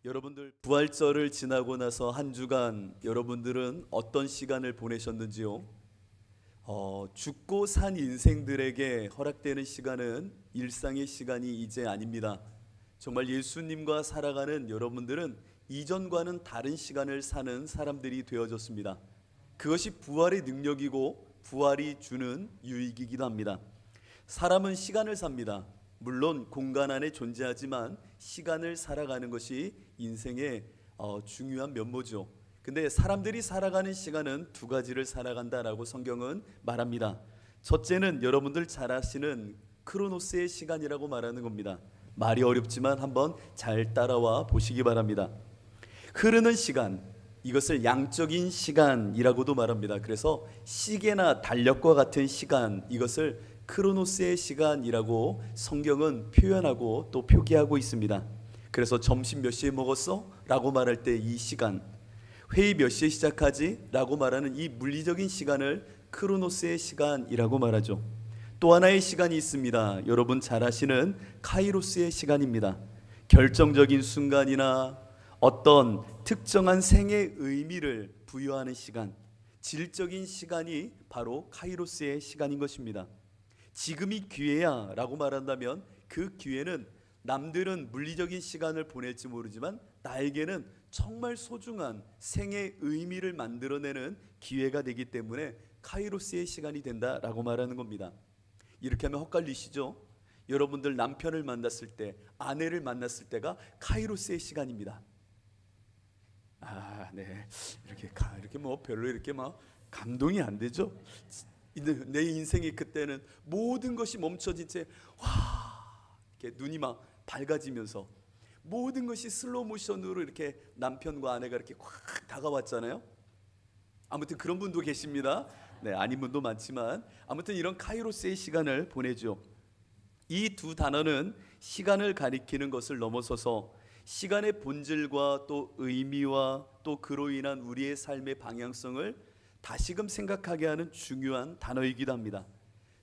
여러분들 부활절을 지나고 나서 한 주간 여러분들은 어떤 시간을 보내셨는지요? 죽고 산 인생들에게 허락되는 시간은 일상의 시간이 이제 아닙니다. 정말 예수님과 살아가는 여러분들은 이전과는 다른 시간을 사는 사람들이 되어졌습니다. 그것이 부활의 능력이고 부활이 주는 유익이기도 합니다. 사람은 시간을 삽니다. 물론 공간 안에 존재하지만 시간을 살아가는 것이 인생의 중요한 면모죠. 근데 사람들이 살아가는 시간은 두 가지를 살아간다라고 성경은 말합니다. 첫째는 여러분들 잘 아시는 크로노스의 시간이라고 말하는 겁니다. 말이 어렵지만 한번 잘 따라와 보시기 바랍니다. 흐르는 시간, 이것을 양적인 시간이라고도 말합니다. 그래서 시계나 달력과 같은 시간, 이것을 크로노스의 시간이라고 성경은 표현하고 또 표기하고 있습니다. 그래서 점심 몇 시에 먹었어? 라고 말할 때 이 시간, 회의 몇 시에 시작하지? 라고 말하는 이 물리적인 시간을 크로노스의 시간이라고 말하죠. 또 하나의 시간이 있습니다. 여러분 잘 아시는 카이로스의 시간입니다. 결정적인 순간이나 어떤 특정한 생의 의미를 부여하는 시간, 질적인 시간이 바로 카이로스의 시간인 것입니다. 지금이 기회야 라고 말한다면 그 기회는 남들은 물리적인 시간을 보낼지 모르지만 나에게는 정말 소중한 생의 의미를 만들어내는 기회가 되기 때문에 카이로스의 시간이 된다라고 말하는 겁니다. 이렇게 하면 헛갈리시죠? 여러분들 남편을 만났을 때, 아내를 만났을 때가 카이로스의 시간입니다. 네. 이렇게 뭐 별로 이렇게 막 감동이 안 되죠? 내 인생이 그때는 모든 것이 멈춰진 채 이렇게 눈이 막 밝아지면서 모든 것이 슬로우 모션으로 이렇게 남편과 아내가 이렇게 확 다가왔잖아요. 아무튼 그런 분도 계십니다. 네, 아닌 분도 많지만 아무튼 이런 카이로스의 시간을 보내죠. 이 두 단어는 시간을 가리키는 것을 넘어서서 시간의 본질과 또 의미와 또 그로 인한 우리의 삶의 방향성을 다시금 생각하게 하는 중요한 단어이기도 합니다.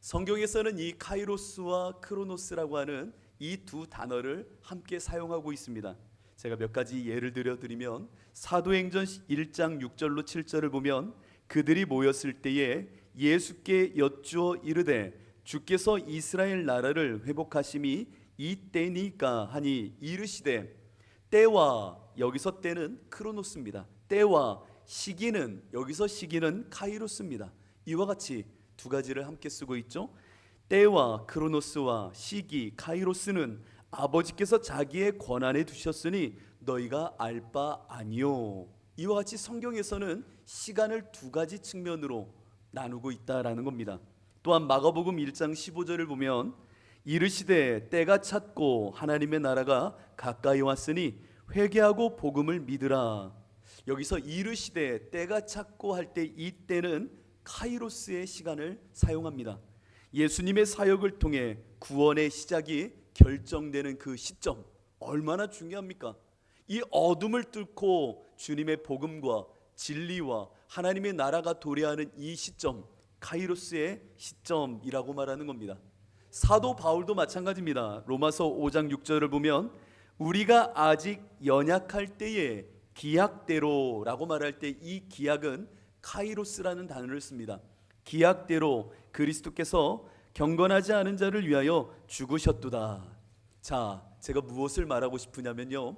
성경에서는 이 카이로스와 크로노스라고 하는 이 두 단어를 함께 사용하고 있습니다. 제가 몇 가지 예를 들어드리면 사도행전 1장 6절로 7절을 보면 그들이 모였을 때에 예수께 여쭈어 이르되 주께서 이스라엘 나라를 회복하심이 이때니까 하니 이르시되 때와, 여기서 때는 크로노스입니다. 때와 시기는, 여기서 시기는 카이로스입니다. 이와 같이 두 가지를 함께 쓰고 있죠. 때와 크로노스와 시기 카이로스는 아버지께서 자기의 권한에 두셨으니 너희가 알 바 아니요. 이와 같이 성경에서는 시간을 두 가지 측면으로 나누고 있다라는 겁니다. 또한 마가복음 1장 15절을 보면 이르시되 때가 찼고 하나님의 나라가 가까이 왔으니 회개하고 복음을 믿으라. 여기서 이르시되 때가 찼고 할 때 이 때는 카이로스의 시간을 사용합니다. 예수님의 사역을 통해 구원의 시작이 결정되는 그 시점, 얼마나 중요합니까? 이 어둠을 뚫고 주님의 복음과 진리와 하나님의 나라가 도래하는 이 시점, 카이로스의 시점이라고 말하는 겁니다. 사도 바울도 마찬가지입니다. 로마서 5장 6절을 보면 우리가 아직 연약할 때에 기약대로라고 말할 때 이 기약은 카이로스라는 단어를 씁니다. 기약대로 그리스도께서 경건하지 않은 자를 위하여 죽으셨도다. 자, 제가 무엇을 말하고 싶으냐면요,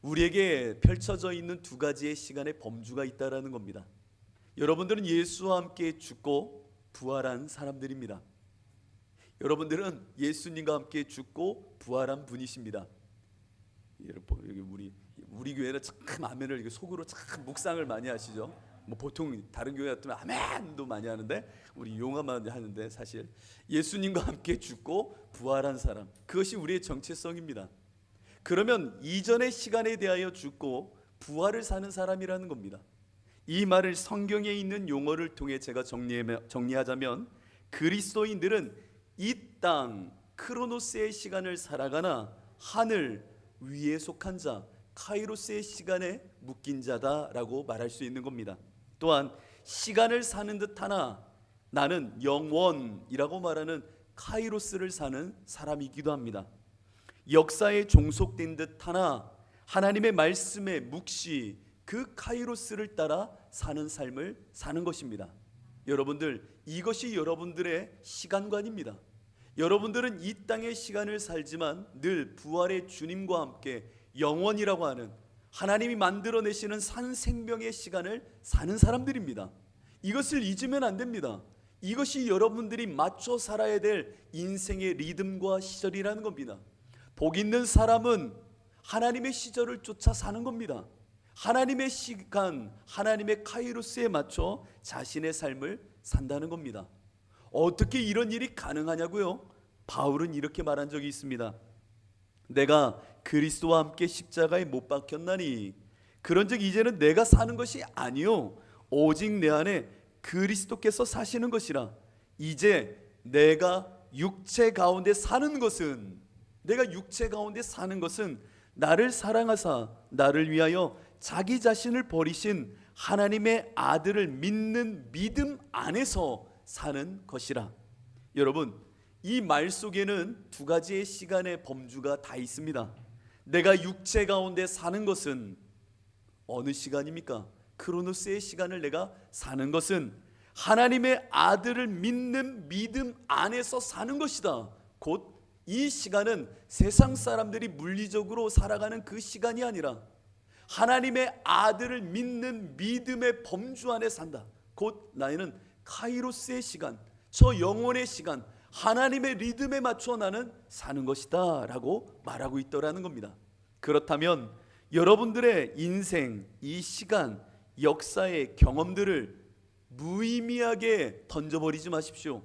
우리에게 펼쳐져 있는 두 가지의 시간의 범주가 있다라는 겁니다. 여러분들은 예수와 함께 죽고 부활한 사람들입니다. 여러분들은 예수님과 함께 죽고 부활한 분이십니다. 여기 우리 교회는 참 아멘을 속으로 참 묵상을 많이 하시죠. 뭐 보통 다른 교회 같으면 아멘도 많이 하는데 우리 용화만 하는데 사실 예수님과 함께 죽고 부활한 사람, 그것이 우리의 정체성입니다. 그러면 이전의 시간에 대하여 죽고 부활을 사는 사람이라는 겁니다. 이 말을 성경에 있는 용어를 통해 제가 정리하자면 그리스도인들은 이 땅 크로노스의 시간을 살아가나 하늘 위에 속한 자 카이로스의 시간에 묶인 자다라고 말할 수 있는 겁니다. 또한 시간을 사는 듯하나 나는 영원이라고 말하는 카이로스를 사는 사람이기도 합니다. 역사에 종속된 듯하나 하나님의 말씀에 묵시 그 카이로스를 따라 사는 삶을 사는 것입니다. 여러분들, 이것이 여러분들의 시간관입니다. 여러분들은 이 땅의 시간을 살지만 늘 부활의 주님과 함께 영원이라고 하는 하나님이 만들어내시는 산 생명의 시간을 사는 사람들입니다. 이것을 잊으면 안 됩니다. 이것이 여러분들이 맞춰 살아야 될 인생의 리듬과 시절이라는 겁니다. 복 있는 사람은 하나님의 시절을 쫓아 사는 겁니다. 하나님의 시간, 하나님의 카이로스에 맞춰 자신의 삶을 산다는 겁니다. 어떻게 이런 일이 가능하냐고요? 바울은 이렇게 말한 적이 있습니다. 내가 그리스도와 함께 십자가에 못 박혔나니 그런즉 이제는 내가 사는 것이 아니요 오직 내 안에 그리스도께서 사시는 것이라. 이제 내가 육체 가운데 사는 것은 나를 사랑하사 나를 위하여 자기 자신을 버리신 하나님의 아들을 믿는 믿음 안에서 사는 것이라. 여러분, 이 말 속에는 두 가지의 시간의 범주가 다 있습니다. 내가 육체 가운데 사는 것은 어느 시간입니까? 크로노스의 시간을 내가 사는 것은 하나님의 아들을 믿는 믿음 안에서 사는 것이다. 곧 이 시간은 세상 사람들이 물리적으로 살아가는 그 시간이 아니라 하나님의 아들을 믿는 믿음의 범주 안에 산다. 곧 나는 카이로스의 시간, 저 영혼의 시간, 하나님의 리듬에 맞춰 나는 사는 것이다 라고 말하고 있더라는 겁니다. 그렇다면 여러분들의 인생, 이 시간, 역사의 경험들을 무의미하게 던져버리지 마십시오.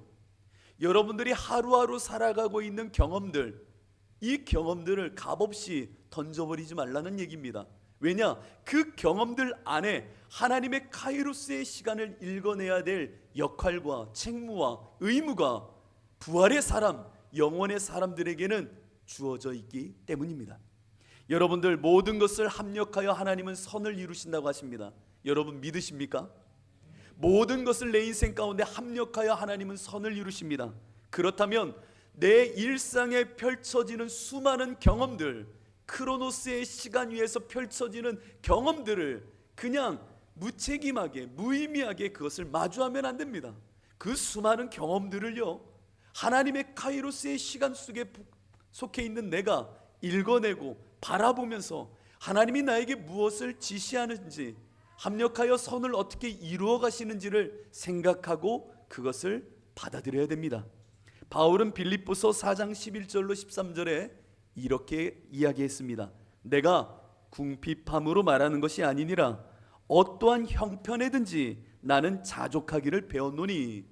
여러분들이 하루하루 살아가고 있는 경험들, 이 경험들을 값없이 던져버리지 말라는 얘기입니다. 왜냐? 그 경험들 안에 하나님의 카이로스의 시간을 읽어내야 될 역할과 책무와 의무가 부활의 사람, 영원의 사람들에게는 주어져 있기 때문입니다. 여러분들, 모든 것을 합력하여 하나님은 선을 이루신다고 하십니다. 여러분 믿으십니까? 모든 것을 내 인생 가운데 합력하여 하나님은 선을 이루십니다. 그렇다면 내 일상에 펼쳐지는 수많은 경험들, 크로노스의 시간 위에서 펼쳐지는 경험들을 그냥 무책임하게, 무의미하게 그것을 마주하면 안 됩니다. 그 수많은 경험들을요, 하나님의 카이로스의 시간 속에 있는 내가 읽어내고 바라보면서 하나님이 나에게 무엇을 지시하는지, 합력하여 선을 어떻게 이루어 가시는지를 생각하고 그것을 받아들여야 됩니다. 바울은 빌립보서 4장 11절로 13절에 이렇게 이야기했습니다. 내가 궁핍함으로 말하는 것이 아니니라. 어떠한 형편에든지 나는 자족하기를 배웠노니.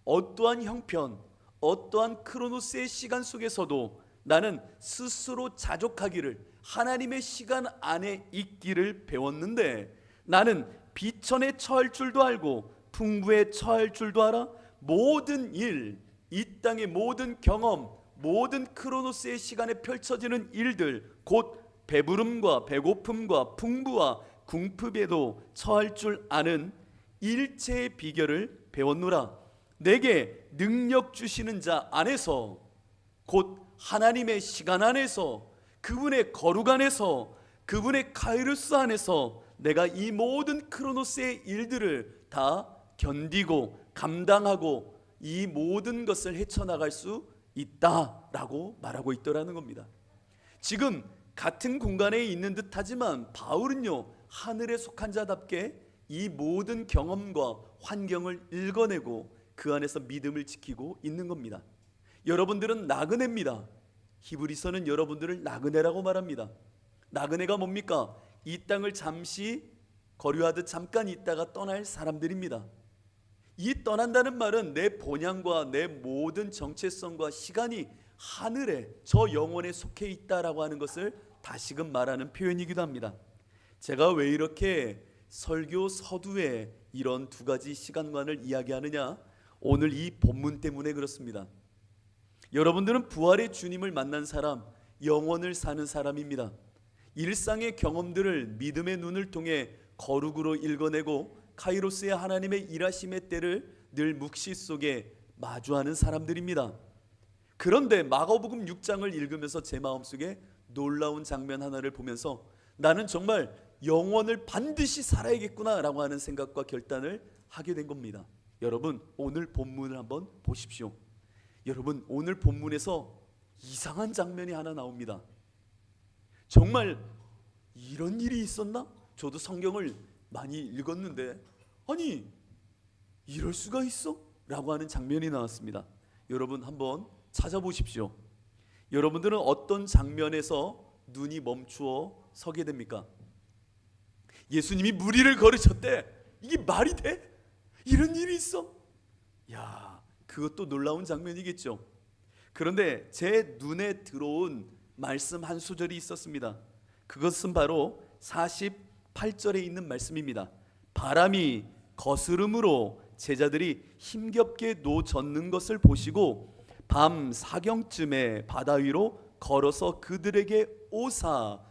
어떠한 형편, 어떠한 크로노스의 시간 속에서도 나는 스스로 자족하기를, 하나님의 시간 안에 있기를 배웠는데, 나는 비천에 처할 줄도 알고 풍부에 처할 줄도 알아. 모든 일, 이 땅의 모든 경험, 모든 크로노스의 시간에 펼쳐지는 일들, 곧 배부름과 배고픔과 풍부와 궁핍에도 처할 줄 아는 일체의 비결을 배웠노라. 내게 능력 주시는 자 안에서, 곧 하나님의 시간 안에서, 그분의 거룩 안에서, 그분의 카이로스 안에서 내가 이 모든 크로노스의 일들을 다 견디고 감당하고 이 모든 것을 헤쳐나갈 수 있다라고 말하고 있더라는 겁니다. 지금 같은 공간에 있는 듯하지만 바울은요, 하늘에 속한 자답게 이 모든 경험과 환경을 읽어내고 그 안에서 믿음을 지키고 있는 겁니다. 여러분들은 나그네입니다. 히브리서는 여러분들을 나그네라고 말합니다. 나그네가 뭡니까? 이 땅을 잠시 거류하듯 잠깐 있다가 떠날 사람들입니다. 이 떠난다는 말은 내 본향과 내 모든 정체성과 시간이 하늘에, 저 영혼에 속해 있다라고 하는 것을 다시금 말하는 표현이기도 합니다. 제가 왜 이렇게 설교 서두에 이런 두 가지 시간관을 이야기하느냐? 오늘 이 본문 때문에 그렇습니다. 여러분들은 부활의 주님을 만난 사람, 영원을 사는 사람입니다. 일상의 경험들을 믿음의 눈을 통해 거룩으로 읽어내고 카이로스의 하나님의 일하심의 때를 늘 묵시 속에 마주하는 사람들입니다. 그런데 마가복음 6장을 읽으면서 제 마음속에 놀라운 장면 하나를 보면서 나는 정말 영원을 반드시 살아야겠구나라고 하는 생각과 결단을 하게 된 겁니다. 여러분, 오늘 본문을 한번 보십시오. 여러분, 오늘 본문에서 이상한 장면이 하나 나옵니다. 정말 이런 일이 있었나? 저도 성경을 많이 읽었는데 아니 이럴 수가 있어? 라고 하는 장면이 나왔습니다. 여러분 한번 찾아보십시오. 여러분들은 어떤 장면에서 눈이 멈추어 서게 됩니까? 예수님이 무리를 걸으셨대. 이게 말이 돼? 이런 일이 있어? 야, 그것도 놀라운 장면이겠죠. 그런데 제 눈에 들어온 말씀 한 소절이 있었습니다. 그것은 바로 48절에 있는 말씀입니다. 바람이 거스름으로 제자들이 힘겹게 노젓는 것을 보시고 밤 사경쯤에 바다 위로 걸어서 그들에게 오사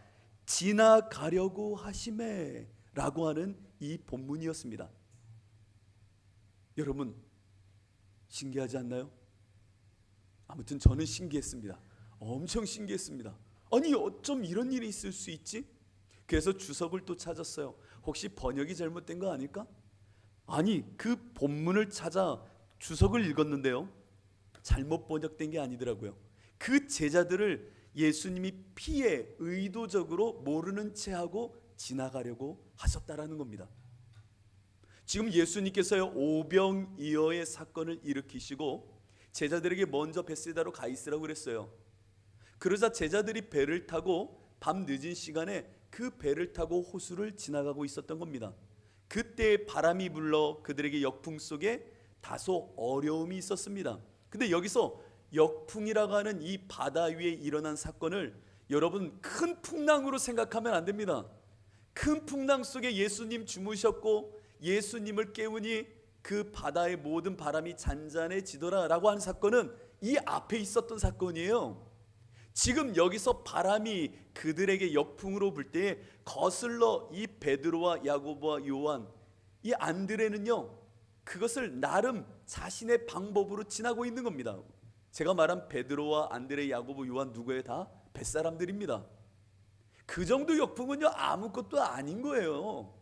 지나가려고 하시매 라고 하는 이 본문이었습니다. 여러분 신기하지 않나요? 아무튼 저는 신기했습니다. 엄청 신기했습니다. 아니 어쩜 이런 일이 있을 수 있지? 그래서 주석을 또 찾았어요. 혹시 번역이 잘못된 거 아닐까? 아니 그 본문을 찾아 주석을 읽었는데요, 잘못 번역된 게 아니더라고요. 그 제자들을 예수님이 피해 의도적으로 모르는 채 하고 지나가려고 하셨다라는 겁니다. 지금 예수님께서요 오병이어의 사건을 일으키시고 제자들에게 먼저 벳세다로 가 있으라고 그랬어요. 그러자 제자들이 배를 타고 밤 늦은 시간에 그 배를 타고 호수를 지나가고 있었던 겁니다. 그때 바람이 불러 그들에게 역풍 속에 다소 어려움이 있었습니다. 근데 여기서 역풍이라고 하는 이 바다 위에 일어난 사건을 여러분 큰 풍랑으로 생각하면 안 됩니다. 큰 풍랑 속에 예수님 주무셨고 예수님을 깨우니 그 바다의 모든 바람이 잔잔해지더라 라고 하는 사건은 이 앞에 있었던 사건이에요. 지금 여기서 바람이 그들에게 역풍으로 불 때에 거슬러 이 베드로와 야고보와 요한, 이 안드레는요 그것을 나름 자신의 방법으로 지나고 있는 겁니다. 제가 말한 베드로와 안드레, 야고보, 요한 누구예요? 다 뱃사람들입니다. 그 정도 역풍은요 아무것도 아닌 거예요.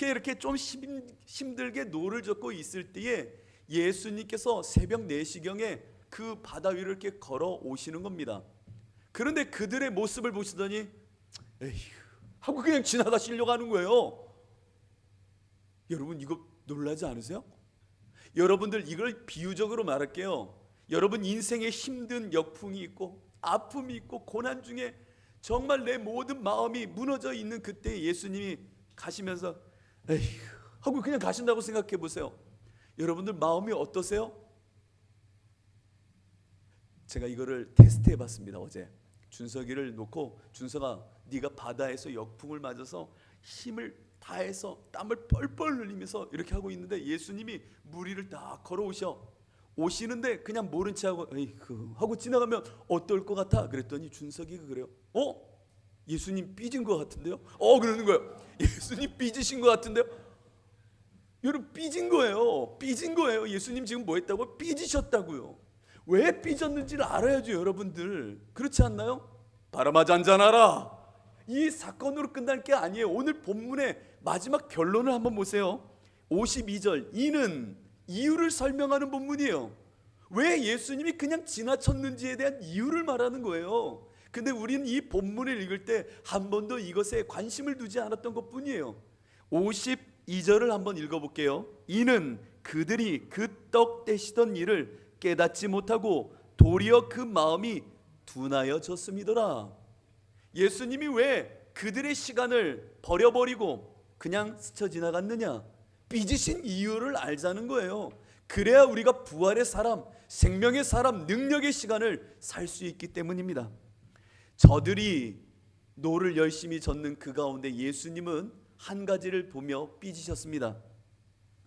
이렇게 좀 힘들게 노를 젓고 있을 때에 예수님께서 새벽 4시경에 그 바다 위를 이렇게 걸어 오시는 겁니다. 그런데 그들의 모습을 보시더니 에휴 하고 그냥 지나가시려고 하는 거예요. 여러분 이거 놀라지 않으세요? 여러분들 이걸 비유적으로 말할게요. 여러분 인생에 힘든 역풍이 있고 아픔이 있고 고난 중에 정말 내 모든 마음이 무너져 있는 그때 예수님이 가시면서 에휴 하고 그냥 가신다고 생각해 보세요. 여러분들 마음이 어떠세요? 제가 이거를 테스트해 봤습니다. 어제 준석이를 놓고 준석아 네가 바다에서 역풍을 맞아서 힘을 다해서 땀을 뻘뻘 흘리면서 이렇게 하고 있는데 예수님이 무리를 딱 오시는데 그냥 모른 체 하고 에이그 하고 지나가면 어떨 것 같아? 그랬더니 준석이가 그래요. 예수님 삐진 것 같은데요? 그러는 거예요. 예수님 삐지신 것 같은데요? 여러분 삐진 거예요. 예수님 지금 뭐 했다고? 삐지셨다고요. 왜 삐졌는지를 알아야죠 여러분들. 그렇지 않나요? 바람아 잔잔하라. 이 사건으로 끝날 게 아니에요. 오늘 본문의 마지막 결론을 한번 보세요. 52절 이는 이유를 설명하는 본문이에요. 왜 예수님이 그냥 지나쳤는지에 대한 이유를 말하는 거예요. 근데 우리는 이 본문을 읽을 때 한 번도 이것에 관심을 두지 않았던 것뿐이에요. 52절을 한번 읽어볼게요. 이는 그들이 그 떡 떼시던 일을 깨닫지 못하고 도리어 그 마음이 둔하여졌음이더라. 예수님이 왜 그들의 시간을 버려버리고 그냥 스쳐 지나갔느냐? 삐지신 이유를 알자는 거예요. 그래야 우리가 부활의 사람, 생명의 사람, 능력의 시간을 살 수 있기 때문입니다. 저들이 노를 열심히 젓는 그 가운데 예수님은 한 가지를 보며 삐지셨습니다.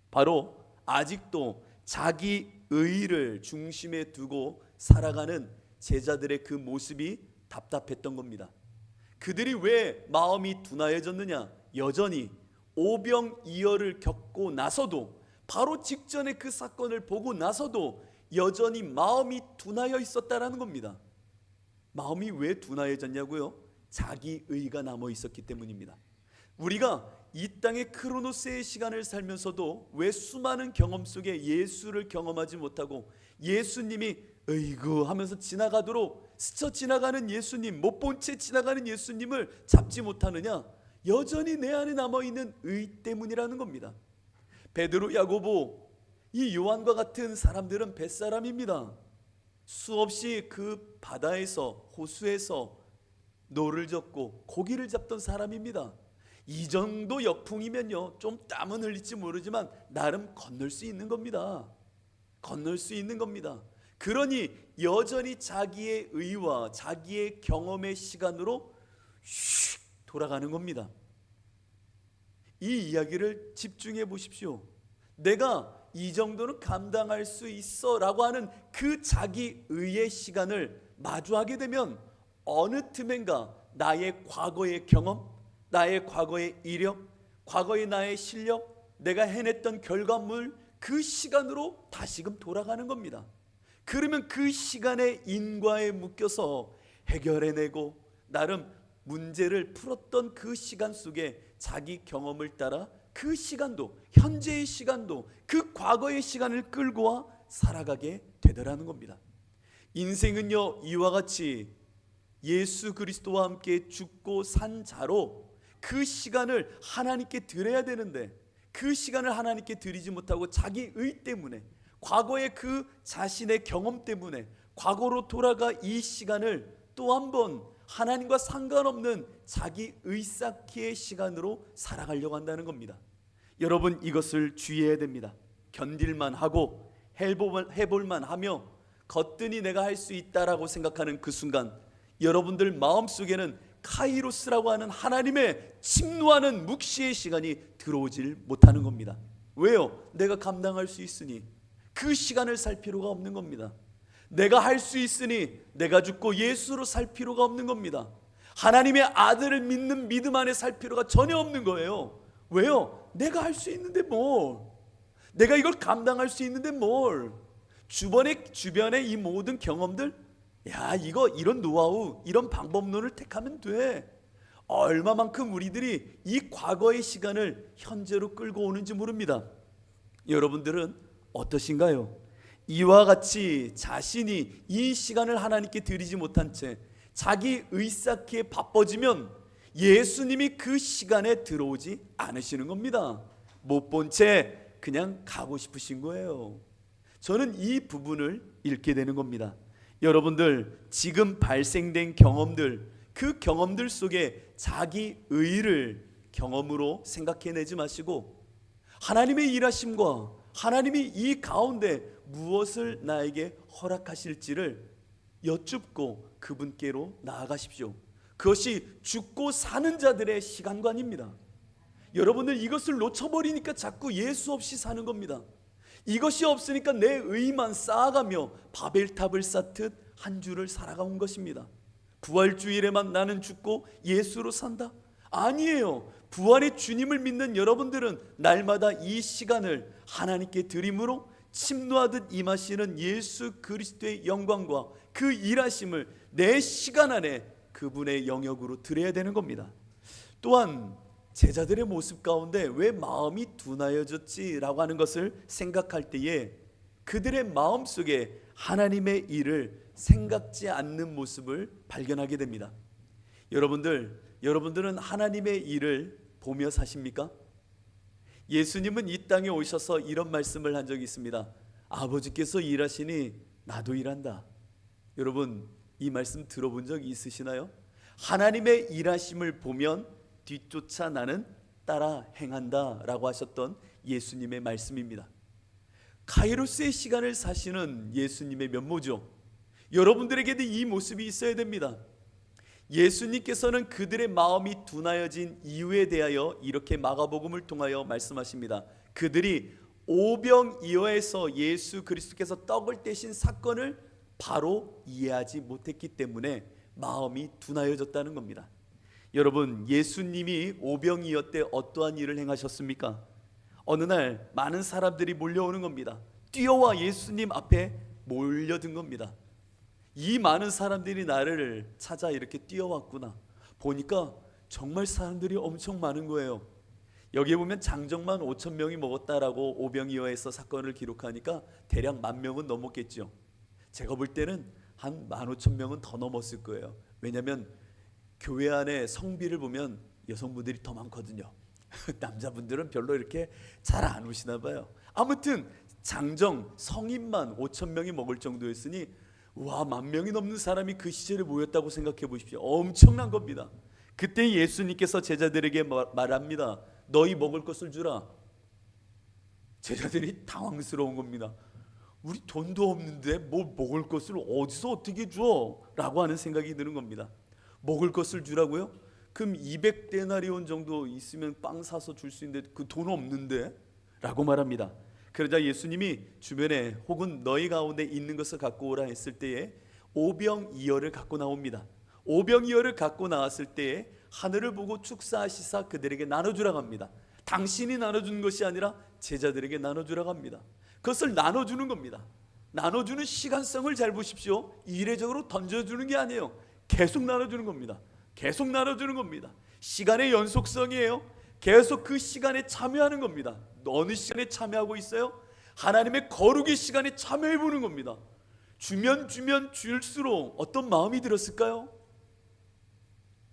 바로 아직도 자기 의의를 중심에 두고 살아가는 제자들의 그 모습이 답답했던 겁니다. 그들이 왜 마음이 둔하여졌느냐? 여전히 오병이어를 겪고 나서도, 바로 직전에 그 사건을 보고 나서도 여전히 마음이 둔하여 있었다라는 겁니다. 마음이 왜 둔하여졌냐고요? 자기 의가 남아 있었기 때문입니다. 우리가 이 땅의 크로노스의 시간을 살면서도 왜 수많은 경험 속에 예수를 경험하지 못하고 예수님이 어이구 하면서 지나가도록 스쳐 지나가는 예수님, 못 본 채 지나가는 예수님을 잡지 못하느냐? 여전히 내 안에 남아있는 의 때문이라는 겁니다. 베드로, 야고보, 이 요한과 같은 사람들은 뱃사람입니다. 수없이 그 바다에서, 호수에서 노를 젓고 고기를 잡던 사람입니다. 이 정도 역풍이면요, 좀 땀은 흘릴지 모르지만 나름 건널 수 있는 겁니다. 건널 수 있는 겁니다. 그러니 여전히 자기의 의와 자기의 경험의 시간으로 슉 돌아가는 겁니다. 이 이야기를 집중해 보십시오. 내가 이 정도는 감당할 수 있어 라고 하는 그 자기 의의 시간을 마주하게 되면 어느 틈엔가 나의 과거의 경험, 나의 과거의 이력, 과거의 나의 실력, 내가 해냈던 결과물, 그 시간으로 다시금 돌아가는 겁니다. 그러면 그 시간의 인과에 묶여서 해결해내고 나름 문제를 풀었던 그 시간 속에 자기 경험을 따라 그 시간도, 현재의 시간도 그 과거의 시간을 끌고 와 살아가게 되더라는 겁니다. 인생은요, 이와 같이 예수 그리스도와 함께 죽고 산 자로 그 시간을 하나님께 드려야 되는데 그 시간을 하나님께 드리지 못하고 자기 의 때문에, 과거의 그 자신의 경험 때문에 과거로 돌아가 이 시간을 또 한 번 하나님과 상관없는 자기 의쌓기의 시간으로 살아가려고 한다는 겁니다. 여러분, 이것을 주의해야 됩니다. 견딜만 하고 해볼만 하며 거뜬히 내가 할 수 있다라고 생각하는 그 순간 여러분들 마음속에는 카이로스라고 하는 하나님의 침노하는 묵시의 시간이 들어오질 못하는 겁니다. 왜요? 내가 감당할 수 있으니 그 시간을 살 필요가 없는 겁니다. 내가 할 수 있으니 내가 죽고 예수로 살 필요가 없는 겁니다. 하나님의 아들을 믿는 믿음 안에 살 필요가 전혀 없는 거예요. 왜요? 내가 할 수 있는데 뭘, 내가 이걸 감당할 수 있는데 뭘, 주변의 이 모든 경험들, 야, 이런 노하우, 이런 방법론을 택하면 돼. 얼마만큼 우리들이 이 과거의 시간을 현재로 끌고 오는지 모릅니다. 여러분들은 어떠신가요? 이와 같이 자신이 이 시간을 하나님께 드리지 못한 채 자기 의쌓기에 바빠지면 예수님이 그 시간에 들어오지 않으시는 겁니다. 못 본 채 그냥 가고 싶으신 거예요. 저는 이 부분을 읽게 되는 겁니다. 여러분들, 지금 발생된 경험들, 그 경험들 속에 자기 의를 경험으로 생각해내지 마시고 하나님의 일하심과 하나님이 이 가운데 무엇을 나에게 허락하실지를 여쭙고 그분께로 나아가십시오. 그것이 죽고 사는 자들의 시간관입니다. 여러분들, 이것을 놓쳐버리니까 자꾸 예수 없이 사는 겁니다. 이것이 없으니까 내 의만 쌓아가며 바벨탑을 쌓듯 한 주를 살아가온 것입니다. 부활주일에만 나는 죽고 예수로 산다? 아니에요. 부활의 주님을 믿는 여러분들은 날마다 이 시간을 하나님께 드림으로 침노하듯 임하시는 예수 그리스도의 영광과 그 일하심을 내 시간 안에 그분의 영역으로 드려야 되는 겁니다. 또한 제자들의 모습 가운데 왜 마음이 둔하여졌지라고 하는 것을 생각할 때에 그들의 마음속에 하나님의 일을 생각지 않는 모습을 발견하게 됩니다. 여러분들은 하나님의 일을 보며 사십니까? 예수님은 이 땅에 오셔서 이런 말씀을 한 적이 있습니다. 아버지께서 일하시니 나도 일한다. 여러분, 이 말씀 들어본 적 있으시나요? 하나님의 일하심을 보면 뒤쫓아 나는 따라 행한다 라고 하셨던 예수님의 말씀입니다. 카이로스의 시간을 사시는 예수님의 면모죠. 여러분들에게도 이 모습이 있어야 됩니다. 예수님께서는 그들의 마음이 둔하여진 이유에 대하여 이렇게 마가복음을 통하여 말씀하십니다. 그들이 오병이어에서 예수 그리스도께서 떡을 떼신 사건을 바로 이해하지 못했기 때문에 마음이 둔하여졌다는 겁니다. 여러분, 예수님이 오병이어 때 어떠한 일을 행하셨습니까? 어느 날 많은 사람들이 몰려오는 겁니다. 뛰어와 예수님 앞에 몰려든 겁니다. 이 많은 사람들이 나를 찾아 이렇게 뛰어왔구나. 보니까 정말 사람들이 엄청 많은 거예요. 여기에 보면 장정만 5천 명이 먹었다라고 오병이어에서 사건을 기록하니까 대략 10,000명은 넘었겠죠. 제가 볼 때는 한 15,000명은 더 넘었을 거예요. 왜냐하면 교회 안에 성비를 보면 여성분들이 더 많거든요. 남자분들은 별로 이렇게 잘 안 오시나 봐요. 아무튼 장정 성인만 5,000명이 먹을 정도였으니 와, 10,000명이 넘는 사람이 그 시절에 모였다고 생각해 보십시오. 엄청난 겁니다. 그때 예수님께서 제자들에게 말합니다. 너희 먹을 것을 주라. 제자들이 당황스러운 겁니다. 우리 돈도 없는데 뭐 먹을 것을 어디서 어떻게 줘? 라고 하는 생각이 드는 겁니다. 먹을 것을 주라고요? 그럼 200데나리온 정도 있으면 빵 사서 줄 수 있는데 그 돈 없는데? 라고 말합니다. 그러자 예수님이 주변에 혹은 너희 가운데 있는 것을 갖고 오라 했을 때에 오병이어를 갖고 나옵니다. 오병이어를 갖고 나왔을 때에 하늘을 보고 축사하시사 그들에게 나눠주라고 합니다. 당신이 나눠주는 것이 아니라 제자들에게 나눠주라고 합니다. 그것을 나눠주는 겁니다. 나눠주는 시간성을 잘 보십시오. 이례적으로 던져주는 게 아니에요. 계속 나눠주는 겁니다. 계속 나눠주는 겁니다. 시간의 연속성이에요. 계속 그 시간에 참여하는 겁니다. 어느 시간에 참여하고 있어요? 하나님의 거룩의 시간에 참여해 보는 겁니다. 주면 줄수록 어떤 마음이 들었을까요?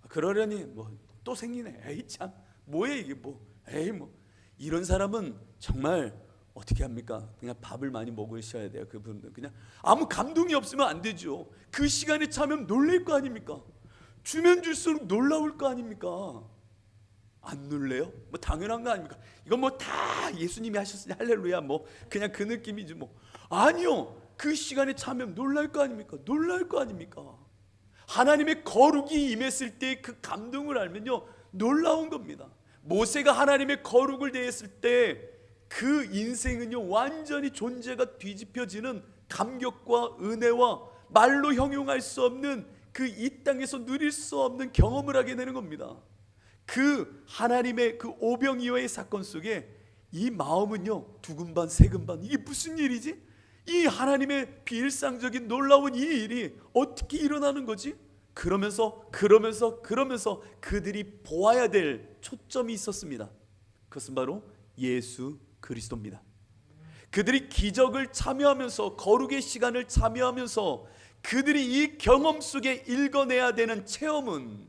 그러려니 뭐 또 생기네. 에이 참 뭐해 이게 뭐 에이 뭐 이런 사람은 정말 어떻게 합니까? 그냥 밥을 많이 먹으셔야 돼요. 그분들 그냥 아무 감동이 없으면 안 되죠. 그 시간에 참여하면 놀랄 거 아닙니까? 주면 줄수록 놀라울 거 아닙니까? 안 놀래요? 뭐 당연한 거 아닙니까? 이건 뭐 다 예수님이 하셨으니 할렐루야 뭐 그냥 그 느낌이지 뭐. 아니요. 그 시간에 참여하면 놀랄 거 아닙니까? 놀랄 거 아닙니까? 하나님의 거룩이 임했을 때 그 감동을 알면요 놀라운 겁니다. 모세가 하나님의 거룩을 대했을 때 그 인생은요 완전히 존재가 뒤집혀지는 감격과 은혜와 말로 형용할 수 없는 그 이 땅에서 누릴 수 없는 경험을 하게 되는 겁니다. 그 하나님의 그 오병이어의 사건 속에 이 마음은요 두근반 세근반 이게 무슨 일이지? 이 하나님의 비일상적인 놀라운 이 일이 어떻게 일어나는 거지? 그러면서 그들이 보아야 될 초점이 있었습니다. 그것은 바로 예수 그리스도입니다. 그들이 기적을 참여하면서 거룩의 시간을 참여하면서 그들이 이 경험 속에 읽어내야 되는 체험은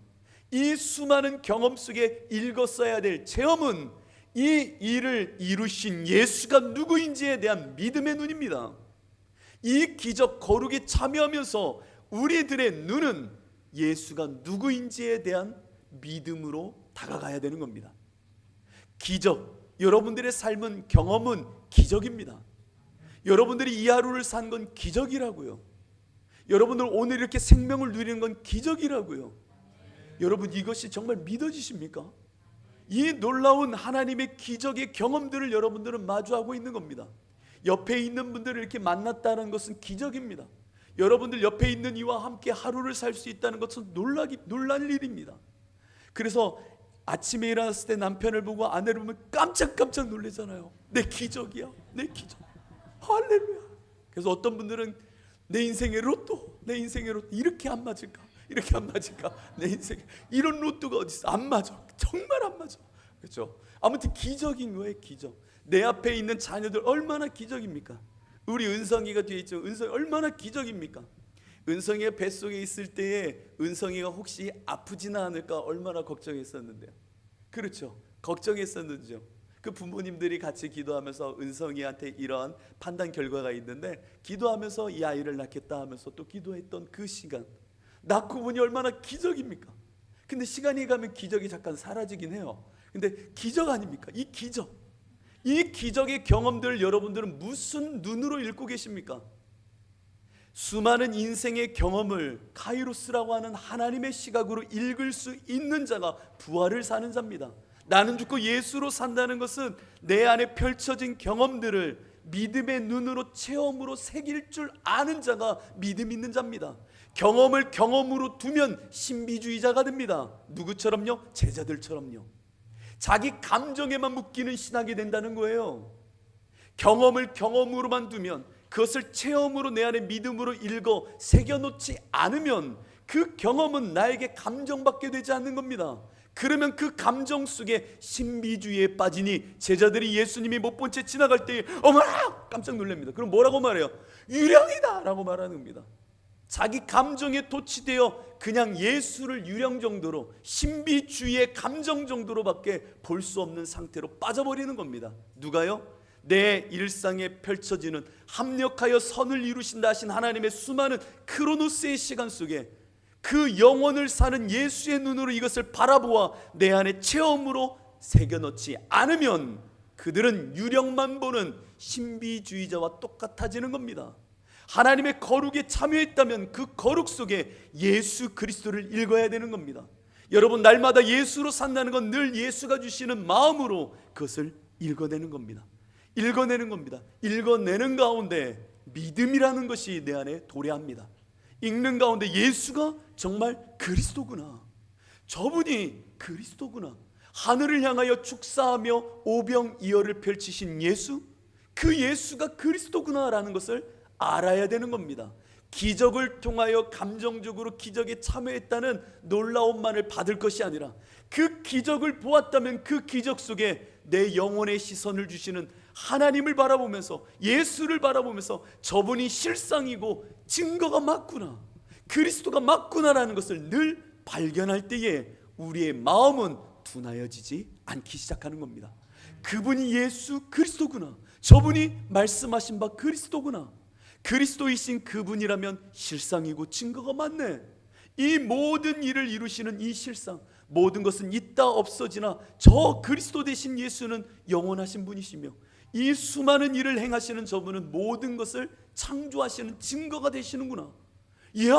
이 수많은 경험 속에 읽었어야 될 체험은 이 일을 이루신 예수가 누구인지에 대한 믿음의 눈입니다. 이 기적 거룩에 참여하면서 우리들의 눈은 예수가 누구인지에 대한 믿음으로 다가가야 되는 겁니다. 기적, 여러분들의 삶은 경험은 기적입니다. 여러분들이 이 하루를 산 건 기적이라고요. 여러분들 오늘 이렇게 생명을 누리는 건 기적이라고요. 여러분 이것이 정말 믿어지십니까? 이 놀라운 하나님의 기적의 경험들을 여러분들은 마주하고 있는 겁니다. 옆에 있는 분들을 이렇게 만났다는 것은 기적입니다. 여러분들 옆에 있는 이와 함께 하루를 살 수 있다는 것은 놀랄 일입니다. 그래서 아침에 일어났을 때 남편을 보고 아내를 보면 깜짝 놀라잖아요. 내 기적이야, 내 기적. 할렐루야. 그래서 어떤 분들은 내 인생의 로또 이렇게 안 맞을까? 이렇게 안 맞을까? 내 인생 이런 로또가 어디 있어? 안 맞아. 정말 안 맞아. 그렇죠? 아무튼 기적인 거예요, 기적. 내 앞에 있는 자녀들 얼마나 기적입니까? 우리 은성이가 뒤에 있죠. 은성이 얼마나 기적입니까? 은성이가 뱃속에 있을 때에 은성이가 혹시 아프지는 않을까 얼마나 걱정했었는데요. 그렇죠? 걱정했었는지요. 그 부모님들이 같이 기도하면서 은성이한테 이러한 판단 결과가 있는데 기도하면서 이 아이를 낳겠다 하면서 또 기도했던 그 시간 낳고 보니 얼마나 기적입니까? 근데 시간이 가면 기적이 잠깐 사라지긴 해요. 근데 기적 아닙니까? 이 기적의 경험들 여러분들은 무슨 눈으로 읽고 계십니까? 수많은 인생의 경험을 카이로스라고 하는 하나님의 시각으로 읽을 수 있는 자가 부활을 사는 자입니다. 나는 죽고 예수로 산다는 것은 내 안에 펼쳐진 경험들을 믿음의 눈으로 체험으로 새길 줄 아는 자가 믿음 있는 자입니다. 경험을 경험으로 두면 신비주의자가 됩니다. 누구처럼요? 제자들처럼요. 자기 감정에만 묶이는 신학이 된다는 거예요. 경험을 경험으로만 두면 그것을 체험으로 내 안에 믿음으로 읽어 새겨놓지 않으면 그 경험은 나에게 감정받게 되지 않는 겁니다. 그러면 그 감정 속에 신비주의에 빠지니 제자들이 예수님이 못 본 채 지나갈 때 어머나 깜짝 놀랍니다. 그럼 뭐라고 말해요? 유령이다 라고 말하는 겁니다. 자기 감정에 도취되어 그냥 예수를 유령 정도로, 신비주의의 감정 정도로밖에 볼 수 없는 상태로 빠져버리는 겁니다. 누가요? 내 일상에 펼쳐지는 합력하여 선을 이루신다 하신 하나님의 수많은 크로노스의 시간 속에 그 영혼을 사는 예수의 눈으로 이것을 바라보아 내 안에 체험으로 새겨넣지 않으면 그들은 유령만 보는 신비주의자와 똑같아지는 겁니다. 하나님의 거룩에 참여했다면 그 거룩 속에 예수 그리스도를 읽어야 되는 겁니다. 여러분, 날마다 예수로 산다는 건 늘 예수가 주시는 마음으로 그것을 읽어내는 겁니다. 읽어내는 겁니다. 읽어내는 가운데 믿음이라는 것이 내 안에 도래합니다. 읽는 가운데 예수가 정말 그리스도구나, 저분이 그리스도구나, 하늘을 향하여 축사하며 오병이어를 펼치신 예수, 그 예수가 그리스도구나라는 것을 알아야 되는 겁니다. 기적을 통하여 감정적으로 기적에 참여했다는 놀라움만을 받을 것이 아니라 그 기적을 보았다면 그 기적 속에 내 영혼의 시선을 주시는 하나님을 바라보면서, 예수를 바라보면서 저분이 실상이고 증거가 맞구나, 그리스도가 맞구나라는 것을 늘 발견할 때에 우리의 마음은 둔하여지지 않기 시작하는 겁니다. 그분이 예수 그리스도구나, 저분이 말씀하신 바 그리스도구나, 그리스도이신 그분이라면 실상이고 증거가 맞네. 이 모든 일을 이루시는 이 실상, 모든 것은 있다 없어지나 저 그리스도 되신 예수는 영원하신 분이시며 이 수많은 일을 행하시는 저분은 모든 것을 창조하시는 증거가 되시는구나, 이야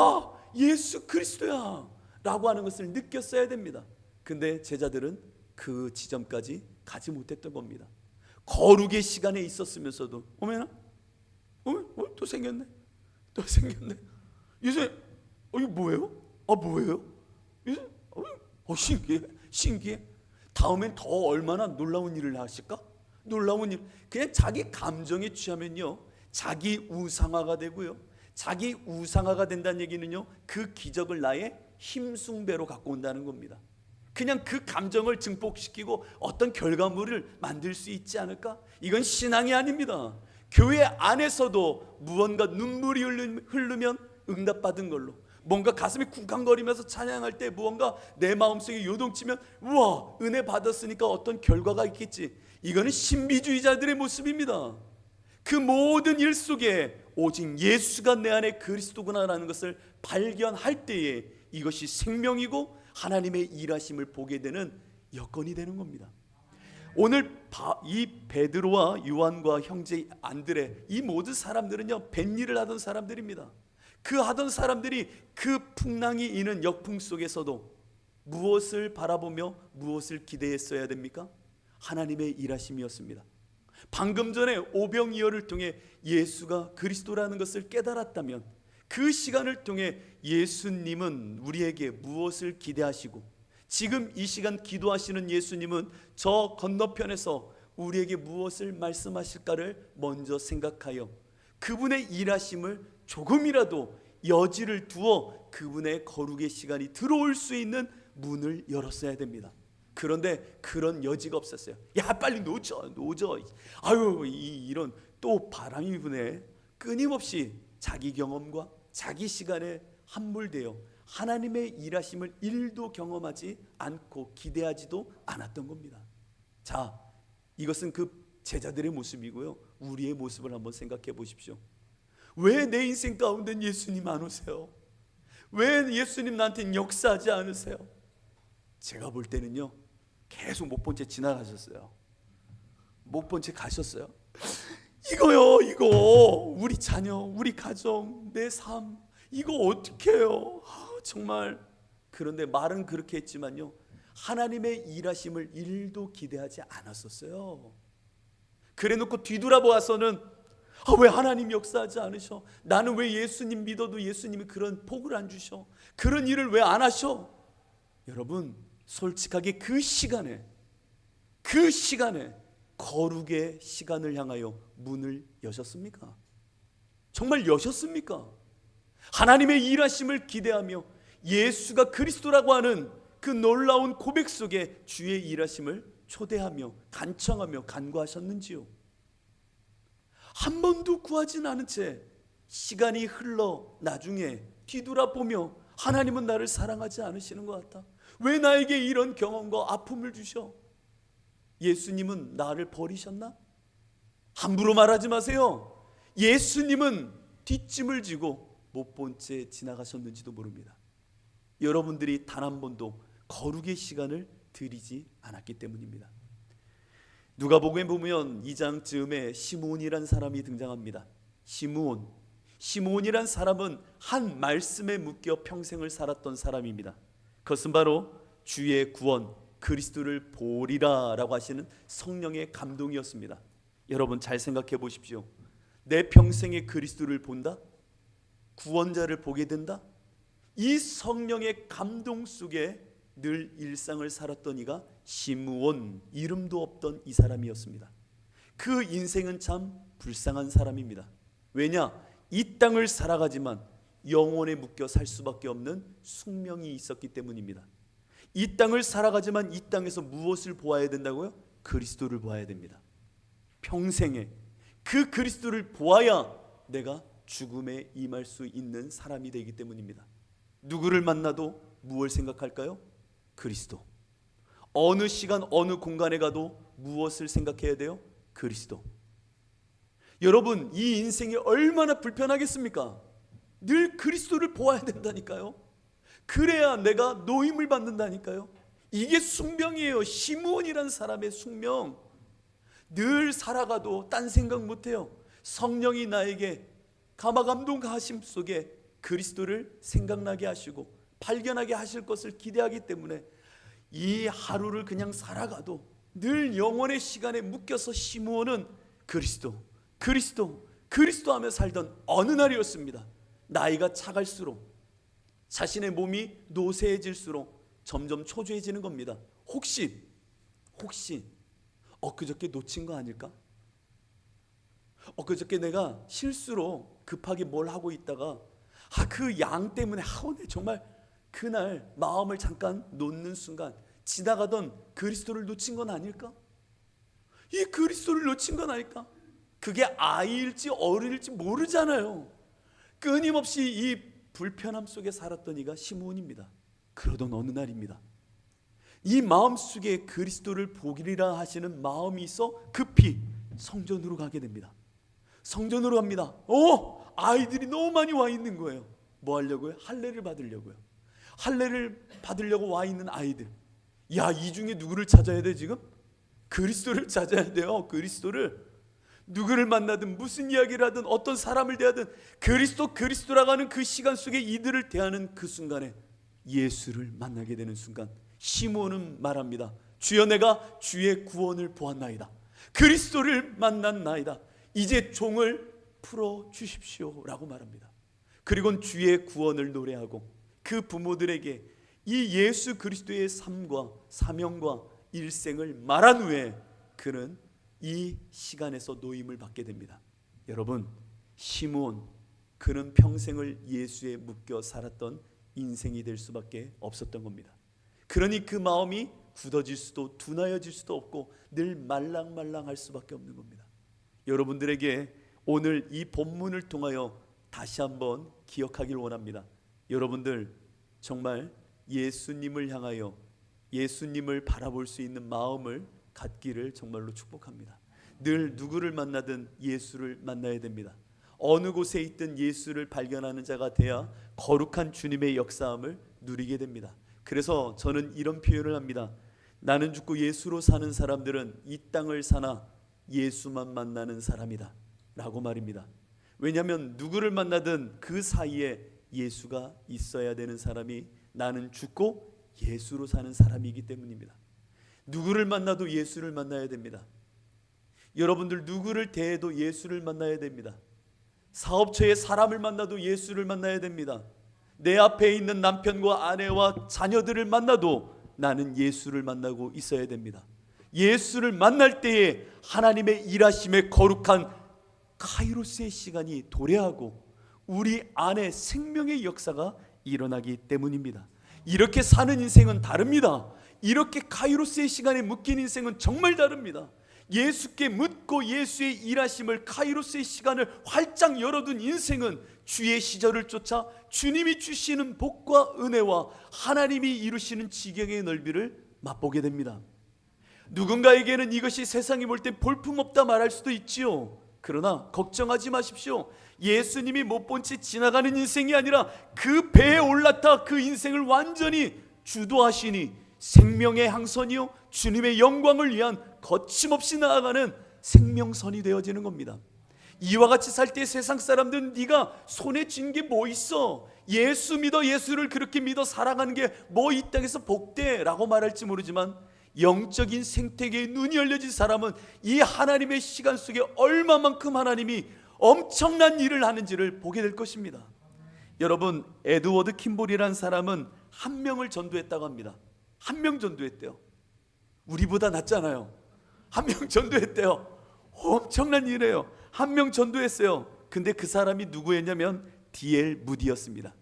예수 그리스도야 라고 하는 것을 느꼈어야 됩니다. 근데 제자들은 그 지점까지 가지 못했던 겁니다. 거룩의 시간에 있었으면서도 어머나 또 생겼네, 또 생겼네. 이제 이거 뭐예요? 뭐예요? 이제 신기해, 신기해. 다음엔 더 얼마나 놀라운 일을 하실까? 놀라운 일. 그냥 자기 감정에 취하면요, 자기 우상화가 되고요. 자기 우상화가 된다는 얘기는요, 그 기적을 나의 힘숭배로 갖고 온다는 겁니다. 그냥 그 감정을 증폭시키고 어떤 결과물을 만들 수 있지 않을까? 이건 신앙이 아닙니다. 교회 안에서도 무언가 눈물이 흐르면 응답받은 걸로, 뭔가 가슴이 쿵쾅거리면서 찬양할 때 무언가 내 마음속에 요동치면 우와 은혜 받았으니까 어떤 결과가 있겠지, 이거는 신비주의자들의 모습입니다. 그 모든 일 속에 오직 예수가 내 안에 그리스도구나라는 것을 발견할 때에 이것이 생명이고 하나님의 일하심을 보게 되는 여건이 되는 겁니다. 오늘 이 베드로와 요한과 형제 안드레, 이 모든 사람들은요 뱃일을 하던 사람들입니다. 그 하던 사람들이 그 풍랑이 이는 역풍 속에서도 무엇을 바라보며 무엇을 기대했어야 됩니까? 하나님의 일하심이었습니다. 방금 전에 오병이어를 통해 예수가 그리스도라는 것을 깨달았다면 그 시간을 통해 예수님은 우리에게 무엇을 기대하시고 지금 이 시간 기도하시는 예수님은 저 건너편에서 우리에게 무엇을 말씀하실까를 먼저 생각하여 그분의 일하심을 조금이라도 여지를 두어 그분의 거룩의 시간이 들어올 수 있는 문을 열었어야 됩니다. 그런데 그런 여지가 없었어요. 야 빨리 놓죠. 아유 이런 또 바람이 부네. 끊임없이 자기 경험과 자기 시간에 함몰되어 하나님의 일하심을 일도 경험하지 않고 기대하지도 않았던 겁니다. 자, 이것은 그 제자들의 모습이고요, 우리의 모습을 한번 생각해 보십시오. 왜 내 인생 가운데 예수님 안 오세요? 왜 예수님 나한테는 역사하지 않으세요? 제가 볼 때는요 계속 못 본 채 지나가셨어요. 못 본 채 가셨어요. 이거요, 이거 우리 자녀, 우리 가정, 내 삶, 이거 어떻게 해요? 정말. 그런데 말은 그렇게 했지만요 하나님의 일하심을 일도 기대하지 않았었어요. 그래놓고 뒤돌아보아서는 왜 하나님 역사하지 않으셔? 나는 왜 예수님 믿어도 예수님이 그런 복을 안 주셔? 그런 일을 왜 안 하셔? 여러분 솔직하게 그 시간에 거룩의 시간을 향하여 문을 여셨습니까? 정말 여셨습니까? 하나님의 일하심을 기대하며 예수가 그리스도라고 하는 그 놀라운 고백 속에 주의 일하심을 초대하며 간청하며 간구하셨는지요? 한 번도 구하진 않은 채 시간이 흘러 나중에 뒤돌아보며 하나님은 나를 사랑하지 않으시는 것 같다. 왜 나에게 이런 경험과 아픔을 주셔? 예수님은 나를 버리셨나? 함부로 말하지 마세요. 예수님은 뒷짐을 지고 못 본 채 지나가셨는지도 모릅니다. 여러분들이 단 한 번도 거룩의 시간을 들이지 않았기 때문입니다. 누가복음에 보면 2장 즈음에 시므온이란 사람이 등장합니다. 시므온이란 사람은 한 말씀에 묶여 평생을 살았던 사람입니다. 그것은 바로 주의 구원 그리스도를 보리라 라고 하시는 성령의 감동이었습니다. 여러분 잘 생각해 보십시오. 내 평생에 그리스도를 본다? 구원자를 보게 된다? 이 성령의 감동 속에 늘 일상을 살았던 이가 시므온, 이름도 없던 이 사람이었습니다. 그 인생은 참 불쌍한 사람입니다. 왜냐? 이 땅을 살아가지만 영혼에 묶여 살 수밖에 없는 숙명이 있었기 때문입니다. 이 땅을 살아가지만 이 땅에서 무엇을 보아야 된다고요? 그리스도를 보아야 됩니다. 평생에 그 그리스도를 보아야 내가 죽음에 임할 수 있는 사람이 되기 때문입니다. 누구를 만나도 무엇을 생각할까요? 그리스도. 어느 시간 어느 공간에 가도 무엇을 생각해야 돼요? 그리스도. 여러분 이 인생이 얼마나 불편하겠습니까? 늘 그리스도를 보아야 된다니까요. 그래야 내가 노임을 받는다니까요. 이게 숙명이에요. 시므온이라는 사람의 숙명. 늘 살아가도 딴 생각 못해요. 성령이 나에게 감화감동 하심 속에 그리스도를 생각나게 하시고 발견하게 하실 것을 기대하기 때문에 이 하루를 그냥 살아가도 늘 영혼의 시간에 묶여서 시므온은 그리스도 하며 살던 어느 날이었습니다. 나이가 차갈수록 자신의 몸이 노쇠해질수록 점점 초조해지는 겁니다. 혹시 엊그저께 놓친 거 아닐까? 엊그저께 내가 실수로 급하게 뭘 하고 있다가 그 양 때문에 오늘 정말 그날 마음을 잠깐 놓는 순간 지나가던 그리스도를 놓친 건 아닐까? 이 그리스도를 놓친 건 아닐까? 그게 아이일지 어른일지 모르잖아요. 끊임없이 이 불편함 속에 살았던 이가 시므온입니다. 그러던 어느 날입니다. 이 마음속에 그리스도를 보기리라 하시는 마음이 있어 급히 성전으로 가게 됩니다. 성전으로 갑니다. 아이들이 너무 많이 와 있는 거예요. 뭐 하려고요? 할례를 받으려고요. 할례를 받으려고 와 있는 아이들. 이 중에 누구를 찾아야 돼 지금? 그리스도를 찾아야 돼요. 그리스도를. 누구를 만나든 무슨 이야기를 하든 어떤 사람을 대하든 그리스도라고 하는 그 시간 속에 이들을 대하는 그 순간에 예수를 만나게 되는 순간 시므온은 말합니다. 주여 내가 주의 구원을 보았나이다. 그리스도를 만났나이다. 이제 종을 풀어주십시오 라고 말합니다. 그리고 주의 구원을 노래하고 그 부모들에게 이 예수 그리스도의 삶과 사명과 일생을 말한 후에 그는 이 시간에서 노임을 받게 됩니다. 여러분 시므온 그는 평생을 예수에 묶여 살았던 인생이 될 수밖에 없었던 겁니다. 그러니 그 마음이 굳어질 수도 둔하여질 수도 없고 늘 말랑말랑할 수밖에 없는 겁니다. 여러분들에게 오늘 이 본문을 통하여 다시 한번 기억하길 원합니다. 여러분들 정말 예수님을 향하여 예수님을 바라볼 수 있는 마음을 갖기를 정말로 축복합니다. 늘 누구를 만나든 예수를 만나야 됩니다. 어느 곳에 있든 예수를 발견하는 자가 돼야 거룩한 주님의 역사함을 누리게 됩니다. 그래서 저는 이런 표현을 합니다. 나는 죽고 예수로 사는 사람들은 이 땅을 사나 예수만 만나는 사람이다 라고 말입니다. 왜냐하면 누구를 만나든 그 사이에 예수가 있어야 되는 사람이 나는 죽고 예수로 사는 사람이기 때문입니다. 누구를 만나도 예수를 만나야 됩니다. 여러분들 누구를 대해도 예수를 만나야 됩니다. 사업처에 사람을 만나도 예수를 만나야 됩니다. 내 앞에 있는 남편과 아내와 자녀들을 만나도 나는 예수를 만나고 있어야 됩니다. 예수를 만날 때에 하나님의 일하심의 거룩한 카이로스의 시간이 도래하고 우리 안에 생명의 역사가 일어나기 때문입니다. 이렇게 사는 인생은 다릅니다. 이렇게 카이로스의 시간에 묶인 인생은 정말 다릅니다. 예수께 묻고 예수의 일하심을, 카이로스의 시간을 활짝 열어둔 인생은 주의 시절을 쫓아 주님이 주시는 복과 은혜와 하나님이 이루시는 지경의 넓이를 맛보게 됩니다. 누군가에게는 이것이 세상이 볼 때 볼품없다 말할 수도 있지요. 그러나 걱정하지 마십시오. 예수님이 못 본 채 지나가는 인생이 아니라 그 배에 올라타 그 인생을 완전히 주도하시니 생명의 항선이요 주님의 영광을 위한 거침없이 나아가는 생명선이 되어지는 겁니다. 이와 같이 살 때 세상 사람들은 네가 손에 쥔 게 뭐 있어? 예수 믿어, 예수를 그렇게 믿어 살아가는 게 뭐 이 땅에서 복돼 라고 말할지 모르지만 영적인 생태계의 눈이 열려진 사람은 이 하나님의 시간 속에 얼마만큼 하나님이 엄청난 일을 하는지를 보게 될 것입니다. 여러분, 에드워드 킴볼이라는 사람은 한 명을 전도했다고 합니다. 한 명 전도했대요. 우리보다 낫잖아요. 한 명 전도했대요. 엄청난 일이에요. 한 명 전도했어요. 근데 그 사람이 누구였냐면 D.L. 무디였습니다.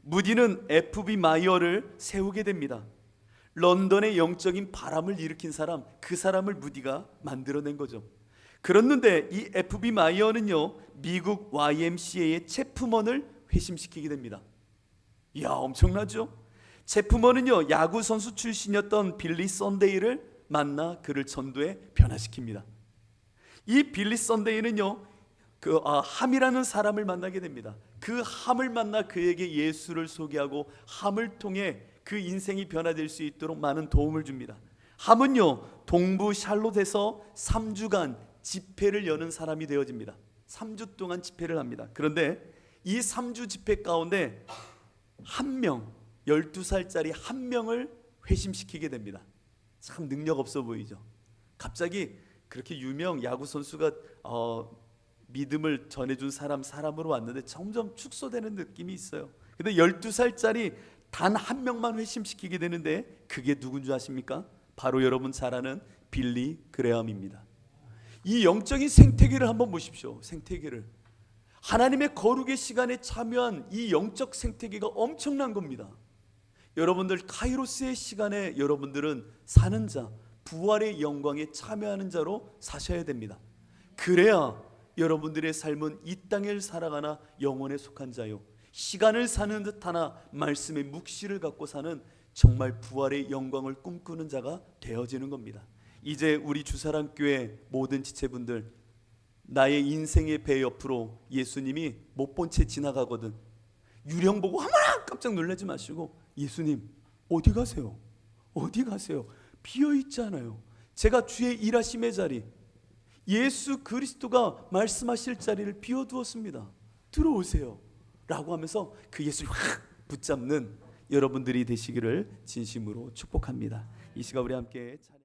무디는 F.B. 마이어를 세우게 됩니다. 런던의 영적인 바람을 일으킨 사람, 그 사람을 무디가 만들어낸 거죠. 그랬는데 이 F.B. 마이어는요 미국 YMCA의 체프먼을 회심시키게 됩니다. 이야, 엄청나죠? 체프먼은요 야구 선수 출신이었던 빌리 썬데이를 만나 그를 전도에 변화시킵니다. 이 빌리 썬데이는요 함이라는 사람을 만나게 됩니다. 그 함을 만나 그에게 예수를 소개하고 함을 통해 그 인생이 변화될 수 있도록 많은 도움을 줍니다. 함은요 동부 샬롯에서 3주간 집회를 여는 사람이 되어집니다. 3주 동안 집회를 합니다. 그런데 이 3주 집회 가운데 한 명, 12살짜리 한 명을 회심시키게 됩니다. 참 능력 없어 보이죠. 갑자기 그렇게 유명 야구 선수가 믿음을 전해준 사람으로 왔는데 점점 축소되는 느낌이 있어요. 근데 12살짜리 단 한 명만 회심시키게 되는데 그게 누군 줄 아십니까? 바로 여러분 잘 아는 빌리 그레엄입니다. 이 영적인 생태계를 한번 보십시오. 생태계를 하나님의 거룩의 시간에 참여한 이 영적 생태계가 엄청난 겁니다. 여러분들 카이로스의 시간에 여러분들은 사는 자, 부활의 영광에 참여하는 자로 사셔야 됩니다. 그래야 여러분들의 삶은 이 땅을 살아가나 영혼에 속한 자요, 시간을 사는 듯 하나 말씀의 묵시를 갖고 사는 정말 부활의 영광을 꿈꾸는 자가 되어지는 겁니다. 이제 우리 주사랑교회 모든 지체분들, 나의 인생의 배 옆으로 예수님이 못 본 채 지나가거든 유령 보고 하나 깜짝 놀라지 마시고, 예수님 어디 가세요? 어디 가세요? 비어있잖아요. 제가 주의 일하심의 자리, 예수 그리스도가 말씀하실 자리를 비워두었습니다. 들어오세요 라고 하면서 그 예수를 확 붙잡는 여러분들이 되시기를 진심으로 축복합니다. 이 시간 우리 함께 찬양